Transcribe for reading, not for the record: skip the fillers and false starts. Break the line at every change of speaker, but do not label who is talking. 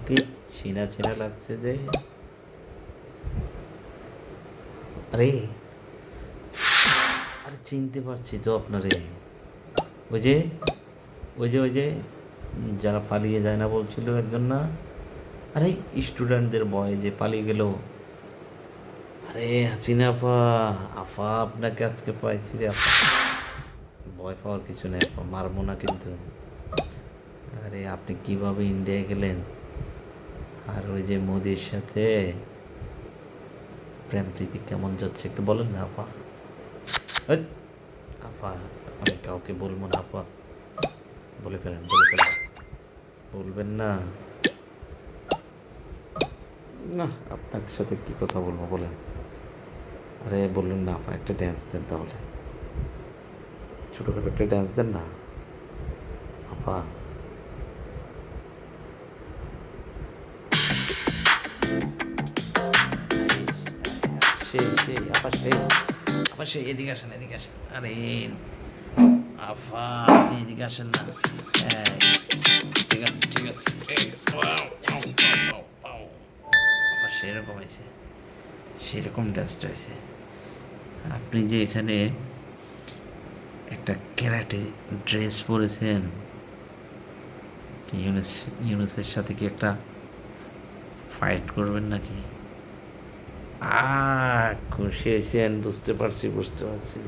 কি চেনা চেনা লাগছে যে। আরে আরে চিনতে পারছি তো আপনারে। ওই যে ওই যে যারা পালিয়ে যায় না বলছিল একজন না। আরে স্টুডেন্টদের বয় যে পালিয়ে গেল। আরে হাসিনা আপা, আপা আপনাকে আজকে পাইছি রে আপা। ভয় পাওয়ার কিছু নেই আপা, মারবো না কিন্তু। আরে আপনি কিভাবে ইন্ডিয়া গেলেন, আর ওই যে মোদির সাথে প্রেম প্রীতি কেমন যাচ্ছে একটু বলেন না আপা। এই, আপা আমি কাউকে বলবো না আপা। বলে ফেলেন, বলে ফেলেন। বলবেন না? না, আপনার সাথে কি কথা বলবো বলেন। আরে বললেন না আপা, একটা ড্যান্স দেন তাহলে, ছোটোখাটো একটা ড্যান্স দেন না আপা। সেই সেই আপা, সেই আপা, সেই এদিকে আসেন, এদিকে আসেন। আরে আফা আপনি এদিকে আসেন না। ঠিক আছে ঠিক আছে আবার সেরকম হয়েছে, সেরকম ড্রেসটা হয়েছে। আপনি যে এখানে একটা ক্যারাটে ড্রেস পরেছেন, ইউনুস, ইউনুসের সাথে কি একটা ফাইট করবেন নাকি? খুশি হয়েছেন, বুঝতে পারছি বুঝতে পারছি।